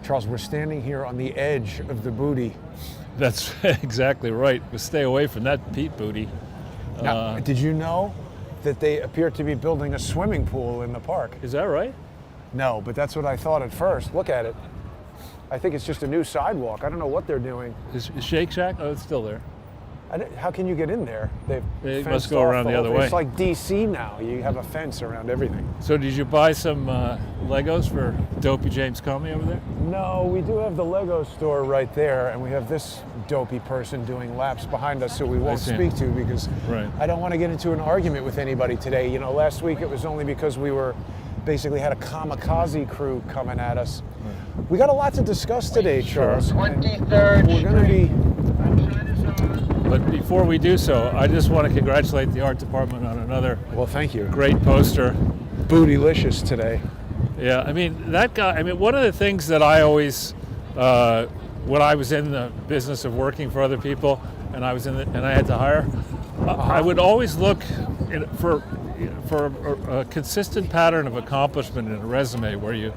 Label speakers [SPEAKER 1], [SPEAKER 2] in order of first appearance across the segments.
[SPEAKER 1] Charles, we're standing here on the edge of the booty.
[SPEAKER 2] That's exactly right. But stay away from that peat booty.
[SPEAKER 1] Now, did you know that they appear to be building a swimming pool in the park?
[SPEAKER 2] Is that right?
[SPEAKER 1] No, but that's what I thought at first. Look at it. I think it's just a new sidewalk. I don't know what they're doing.
[SPEAKER 2] Is Shake Shack? Oh, it's still there.
[SPEAKER 1] How can you get in there?
[SPEAKER 2] They must go around the other way.
[SPEAKER 1] It's like DC now. You have a fence around everything.
[SPEAKER 2] So did you buy some Legos for Dopey James Comey over there?
[SPEAKER 1] No, we do have the Lego store right there, and we have this dopey person doing laps behind us who we won't speak to because I don't want to get into an argument with anybody today. You know, last week it was only because we were basically had a kamikaze crew coming at us. We got a lot to discuss today, Charles.
[SPEAKER 3] 23rd.
[SPEAKER 1] We're going to be...
[SPEAKER 2] But before we do so, I just want to congratulate the art department on another
[SPEAKER 1] thank you.
[SPEAKER 2] Great poster.
[SPEAKER 1] Bootylicious today.
[SPEAKER 2] Yeah, I mean, that guy, I mean, one of the things that I always, when I was in the business of working for other people and I had to hire, I would always look for a consistent pattern of accomplishment in a resume where you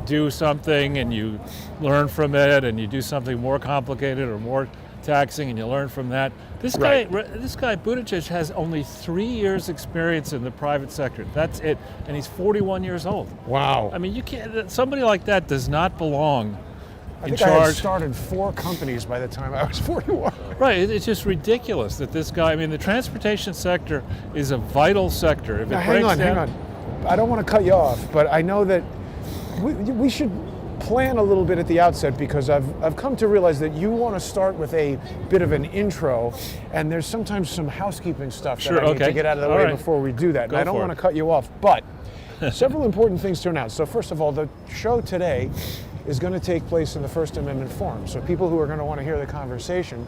[SPEAKER 2] do something and you learn from it and you do something more complicated or more taxing and you learn from that. This guy Buttigieg has only 3 years experience in the private sector. That's it, and he's 41 years old.
[SPEAKER 1] Wow.
[SPEAKER 2] I mean, you can't. Somebody like that does not belong in charge.
[SPEAKER 1] I had started 4 companies by the time I was 41.
[SPEAKER 2] Right. It's just ridiculous that this guy. I mean, the transportation sector is a vital sector. If
[SPEAKER 1] now, hang on. I don't want to cut you off, but I know that we should plan a little bit at the outset because I've come to realize that you want to start with a bit of an intro, and there's sometimes some housekeeping stuff that I need to get out of the way before we do that. And I don't want to cut you off, but several important things to announce. So first of all, the show today is going to take place in the First Amendment Forum. So people who are going to want to hear the conversation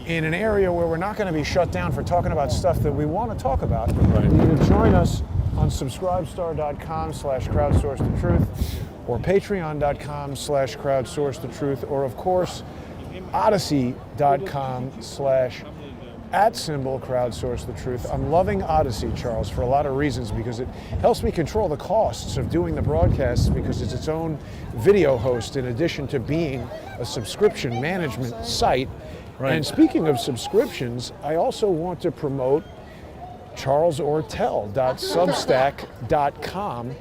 [SPEAKER 1] in an area where we're not going to be shut down for talking about stuff that we want to talk about, you need to join us on subscribestar.com/crowdsourcethetruth or patreon.com/crowdsourcethetruth, or of course, odyssey.com/@crowdsourcethetruth. I'm loving Odyssey, Charles, for a lot of reasons, because it helps me control the costs of doing the broadcasts because it's its own video host in addition to being a subscription management site. Right. And speaking of subscriptions, I also want to promote charlesortel.substack.com,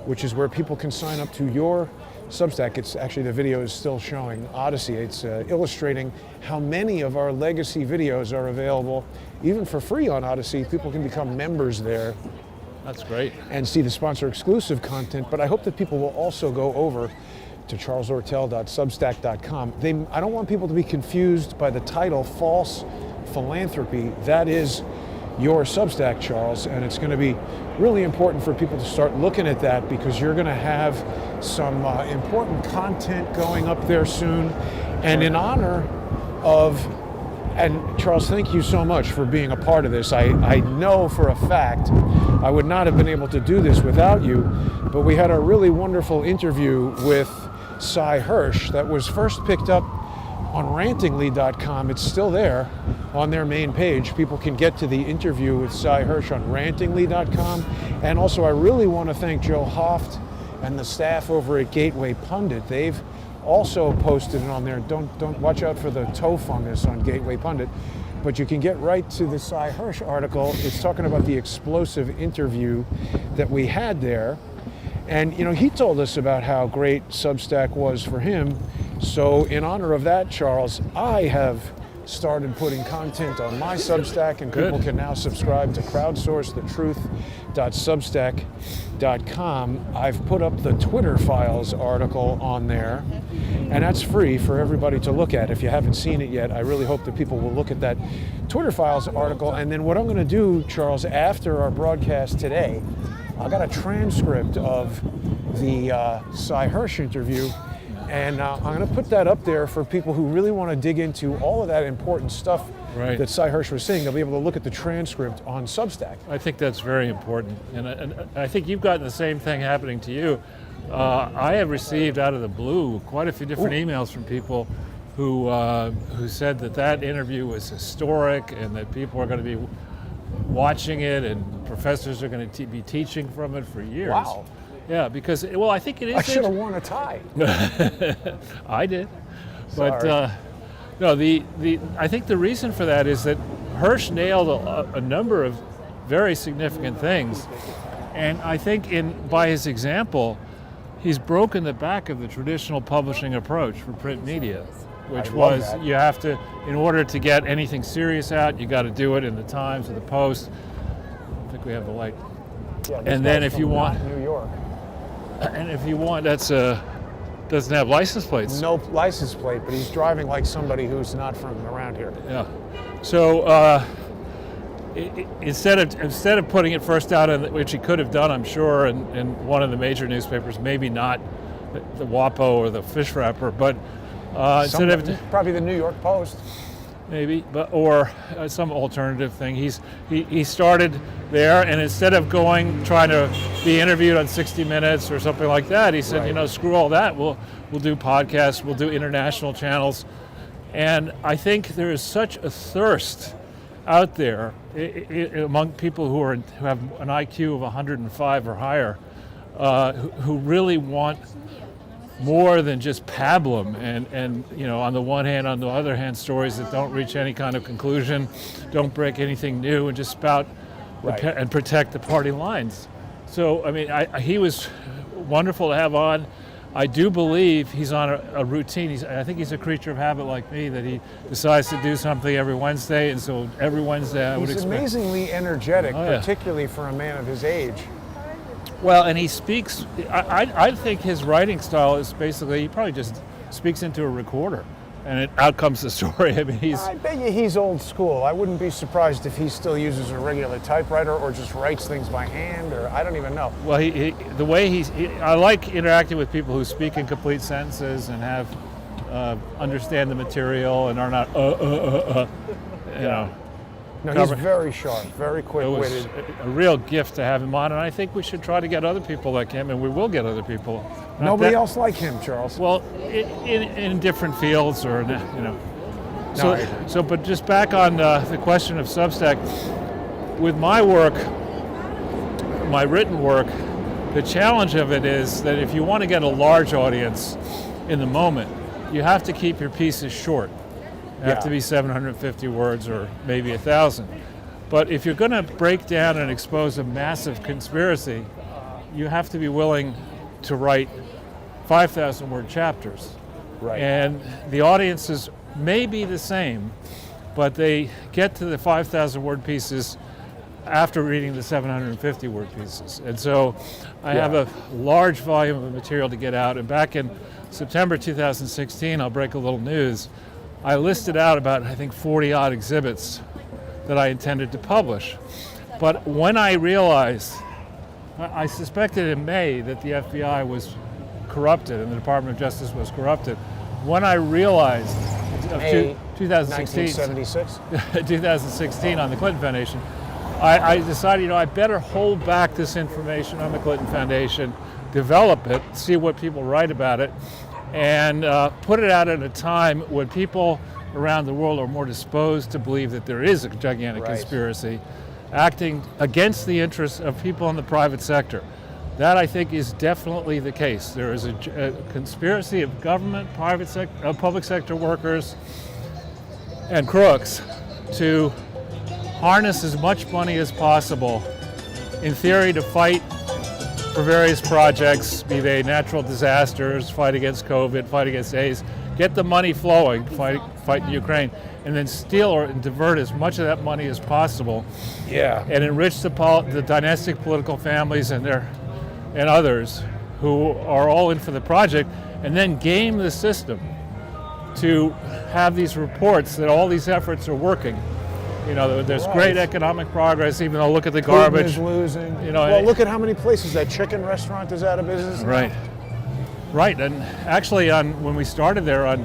[SPEAKER 1] which is where people can sign up to your Substack. It's actually, the video is still showing Odyssey. It's illustrating how many of our legacy videos are available, even for free on Odyssey. People can become members there.
[SPEAKER 2] That's great. And
[SPEAKER 1] see the sponsor exclusive content, but I hope that people will also go over to charlesortel.substack.com. I don't want people to be confused by the title, False Philanthropy. That is your Substack, Charles, and it's going to be really important for people to start looking at that because you're going to have some important content going up there soon. And in honor of, and Charles, thank you so much for being a part of this. I know for a fact I would not have been able to do this without you, but we had a really wonderful interview with Cy Hirsch that was first picked up on rantingly.com. It's still there on their main page. People can get to the interview with Cy Hirsch on rantingly.com. And also, I really want to thank Joe Hoft and the staff over at Gateway Pundit. They've also posted it on there. Don't watch out for the toe fungus on Gateway Pundit, but you can get right to the Cy Hirsch article. It's talking about the explosive interview that we had there. And, you know, he told us about how great Substack was for him. So in honor of that, Charles, I have started putting content on my Substack, and people can now subscribe to crowdsourcethetruth.substack.com. I've put up the Twitter Files article on there, and that's free for everybody to look at. If you haven't seen it yet, I really hope that people will look at that Twitter Files article. And then what I'm going to do, Charles, after our broadcast today, I got a transcript of the Cy Hirsch interview, and I'm going to put that up there for people who really want to dig into all of that important stuff that Cy Hirsch was saying. They'll be able to look at the transcript on Substack. I think that's very important, and I think you've gotten the same thing happening to you. I have received out of the blue quite a few different emails from people who said that interview was historic and that people are going to be watching it and professors are going to be teaching from it for years. Wow.
[SPEAKER 2] Yeah, because, well, I think it is.
[SPEAKER 1] I should have worn a tie.
[SPEAKER 2] I did. But
[SPEAKER 1] Sorry.
[SPEAKER 2] no, I think the reason for that is that Hirsch nailed a number of very significant things. And I think by his example, he's broken the back of the traditional publishing approach for print media, which was
[SPEAKER 1] that.
[SPEAKER 2] you have to, in order to get anything serious out, you got to do it in the Times or the Post. I think we have the light.
[SPEAKER 1] Yeah,
[SPEAKER 2] And then if you want,
[SPEAKER 1] New York,
[SPEAKER 2] that's doesn't have license plates.
[SPEAKER 1] no license plate, but he's driving like somebody who's not from around here.
[SPEAKER 2] Yeah. So instead of putting it first out, which he could have done, I'm sure, in one of the major newspapers, maybe not the WAPO or the Fish Wrapper, but instead of
[SPEAKER 1] probably the New York Post.
[SPEAKER 2] maybe, or some alternative thing. He started there, and instead of trying to be interviewed on 60 Minutes or something like that, he said,
[SPEAKER 1] Right.
[SPEAKER 2] screw all that. We'll do podcasts. We'll do international channels. And I think there is such a thirst out there among people who have an IQ of 105 or higher, who really want more than just pablum and on the one hand, on the other hand, stories that don't reach any kind of conclusion, don't break anything new, and just spout and protect the party lines. So, I mean, he was wonderful to have on. I do believe he's on a routine. I think he's a creature of habit like me, that he decides to do something every Wednesday, and so every Wednesday I would
[SPEAKER 1] He's
[SPEAKER 2] expect.
[SPEAKER 1] amazingly energetic,
[SPEAKER 2] Oh, yeah.
[SPEAKER 1] particularly for a man of his age.
[SPEAKER 2] Well, and he speaks, I think his writing style is basically, he probably just speaks into a recorder, and out comes the story. I mean,
[SPEAKER 1] I bet you he's old school. I wouldn't be surprised if he still uses a regular typewriter or just writes things by hand, or I don't even know.
[SPEAKER 2] well, the way I like interacting with people who speak in complete sentences and have, understand the material and are not, you know.
[SPEAKER 1] No,
[SPEAKER 2] Cover-
[SPEAKER 1] he's very sharp, very
[SPEAKER 2] It was
[SPEAKER 1] quick-witted.
[SPEAKER 2] a real gift to have him on, and I think we should try to get other people like him, and we will get other people. Not
[SPEAKER 1] Nobody
[SPEAKER 2] that-
[SPEAKER 1] else like him, Charles.
[SPEAKER 2] Well, in different fields, or
[SPEAKER 1] No, I agree.
[SPEAKER 2] But just back on the question of Substack, with my work, my written work, the challenge of it is that if you want to get a large audience in the moment, you have to keep your pieces short. They have to be 750 words or maybe 1,000. But if you're going to break down and expose a massive conspiracy, you have to be willing to write 5,000 word chapters.
[SPEAKER 1] Right.
[SPEAKER 2] And the audiences may be the same, but they get to the 5,000 word pieces after reading the 750 word pieces. And so I have a large volume of material to get out. And back in September 2016, I'll break a little news, I listed out about, I think, 40 odd exhibits that I intended to publish. But when I realized, I suspected in May that the FBI was corrupted and the Department of Justice was corrupted. When I realized,
[SPEAKER 1] May
[SPEAKER 2] 2016,
[SPEAKER 1] 1976.
[SPEAKER 2] 2016 on the Clinton Foundation, I decided, I better hold back this information on the Clinton Foundation, develop it, see what people write about it, and put it out at a time when people around the world are more disposed to believe that there is a gigantic conspiracy acting against the interests of people in the private sector. That, I think, is definitely the case. There is a conspiracy of government, public sector workers, and crooks to harness as much money as possible, in theory, to fight for various projects, be they natural disasters, fight against COVID, fight against AIDS, get the money flowing, fight in Ukraine, and then steal or divert as much of that money as possible, and enrich the dynastic political families and others who are all in for the project, and then game the system to have these reports that all these efforts are working. There's great economic progress, even though look at the garbage.
[SPEAKER 1] Putin is losing.
[SPEAKER 2] Well,
[SPEAKER 1] look at how many places that chicken restaurant is out of business now.
[SPEAKER 2] Right. And actually, when we started there on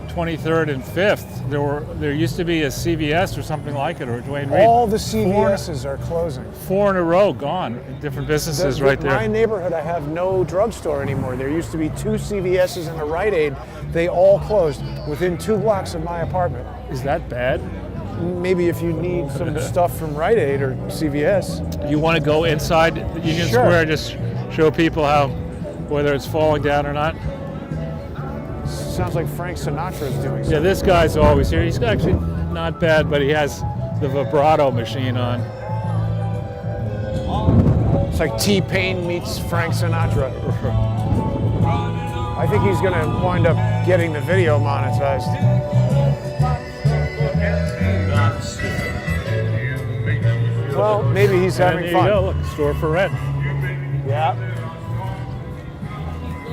[SPEAKER 2] 23rd and 5th, there used to be a CVS or something like it, or Dwayne Reed.
[SPEAKER 1] All the CVSs are closing.
[SPEAKER 2] 4 in a row gone. Different businesses right there.
[SPEAKER 1] My neighborhood, I have no drugstore anymore. There used to be 2 CVSs and a Rite Aid. They all closed within 2 blocks of my apartment.
[SPEAKER 2] Is that bad?
[SPEAKER 1] Maybe if you need some stuff from Rite Aid or CVS.
[SPEAKER 2] You want to go inside Union Square, just show people how, whether it's falling down or not.
[SPEAKER 1] Sounds like Frank Sinatra is doing something.
[SPEAKER 2] Yeah, this guy's always here. He's actually not bad, but he has the vibrato machine on.
[SPEAKER 1] It's like T-Pain meets Frank Sinatra. I think he's going to wind up getting the video monetized. Well, maybe he's having
[SPEAKER 2] there
[SPEAKER 1] fun.
[SPEAKER 2] you go, look, store for rent.
[SPEAKER 1] Yeah.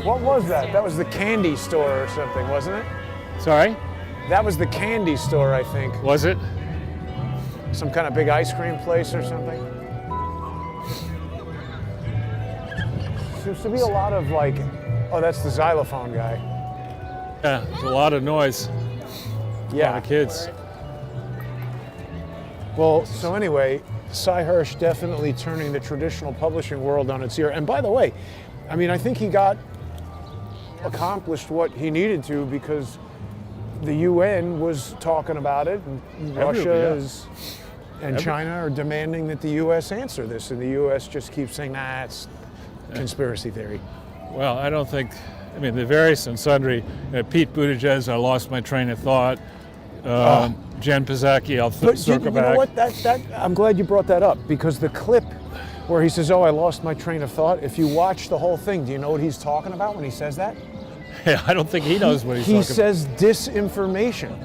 [SPEAKER 1] What was that? That was the candy store or something, wasn't it?
[SPEAKER 2] Sorry?
[SPEAKER 1] That was the candy store, I think.
[SPEAKER 2] Was it?
[SPEAKER 1] Some kind of big ice cream place or something. Seems to be a lot of like, oh, that's the xylophone guy.
[SPEAKER 2] Yeah, there's a lot of noise. A lot of kids.
[SPEAKER 1] Well, so anyway, Cy Hirsch definitely turning the traditional publishing world on its ear. And by the way, I mean, I think he accomplished what he needed to, because the UN was talking about it, and Russia and China are demanding that the U.S. answer this, and the U.S. just keeps saying, nah, it's conspiracy theory.
[SPEAKER 2] Well, I don't think, I mean, the various and sundry, Pete Buttigieg, I lost my train of thought. Jen Psaki, I'll circle back.
[SPEAKER 1] You know what? That I'm glad you brought that up, because the clip where he says, "Oh, I lost my train of thought." If you watch the whole thing, do you know what he's talking about when he says that?
[SPEAKER 2] Yeah, I don't think he knows what he's talking about.
[SPEAKER 1] He says disinformation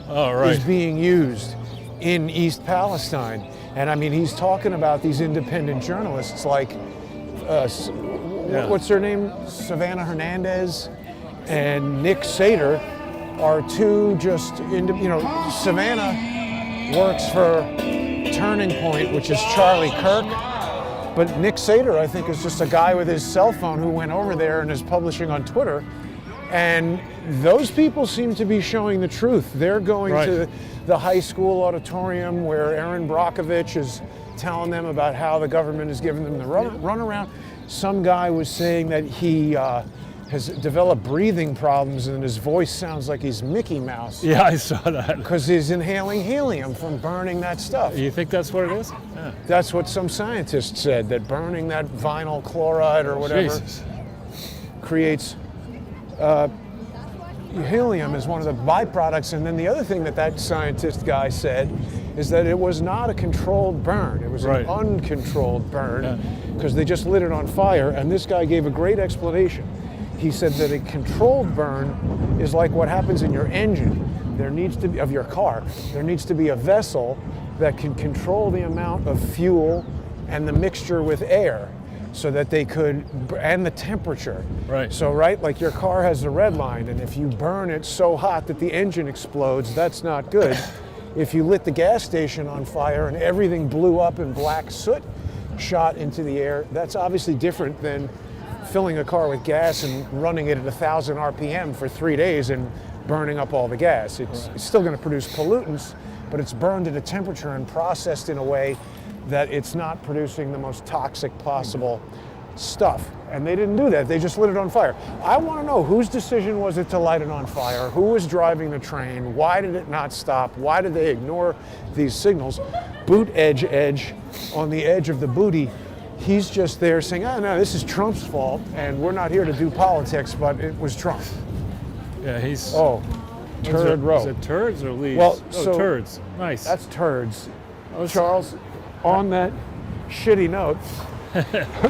[SPEAKER 1] is being used in East Palestine, and I mean, he's talking about these independent journalists like, what's her name, Savannah Hernandez, and Nick Sater. Are two just, Savannah works for Turning Point, which is Charlie Kirk, but Nick Sater, I think, is just a guy with his cell phone who went over there and is publishing on Twitter, and those people seem to be showing the truth. They're going to the high school auditorium where Erin Brockovich is telling them about how the government is giving them the runaround. Some guy was saying that he has developed breathing problems and his voice sounds like he's Mickey Mouse.
[SPEAKER 2] Yeah, I saw that.
[SPEAKER 1] Because he's inhaling helium from burning that stuff.
[SPEAKER 2] You think that's what it is? Yeah.
[SPEAKER 1] That's what some scientists said, that burning that vinyl chloride or whatever creates helium is one of the byproducts. And then the other thing that scientist guy said is that it was not a controlled burn. It was an uncontrolled burn because they just lit it on fire. And this guy gave a great explanation. He said that a controlled burn is like what happens in your engine. There needs to be, of your car, there needs to be a vessel that can control the amount of fuel and the mixture with air so that they could, and the temperature.
[SPEAKER 2] Right.
[SPEAKER 1] So, like your car has a red line, and if you burn it so hot that the engine explodes, that's not good. If you lit the gas station on fire and everything blew up and black soot shot into the air, that's obviously different than filling a car with gas and running it at 1,000 RPM for 3 days and burning up all the gas. It's still going to produce pollutants, but it's burned at a temperature and processed in a way that it's not producing the most toxic possible stuff. And they didn't do that. They just lit it on fire. I want to know, whose decision was it to light it on fire? Who was driving the train? Why did it not stop? Why did they ignore these signals? Boot edge on the edge of the booty. He's just there saying, oh, no, this is Trump's fault, and we're not here to do politics, but it was Trump.
[SPEAKER 2] Yeah, he's...
[SPEAKER 1] Oh, turd row.
[SPEAKER 2] Is it turds or leaves?
[SPEAKER 1] Well, so
[SPEAKER 2] turds. Nice.
[SPEAKER 1] That's turds. Charles, on that shitty note,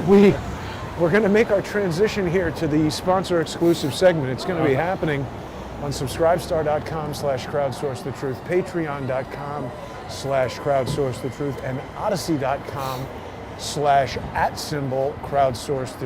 [SPEAKER 1] we're going to make our transition here to the sponsor-exclusive segment. It's going to be happening on subscribestar.com/crowdsource the truth, patreon.com/crowdsource the truth, and odyssey.com/@crowdsource the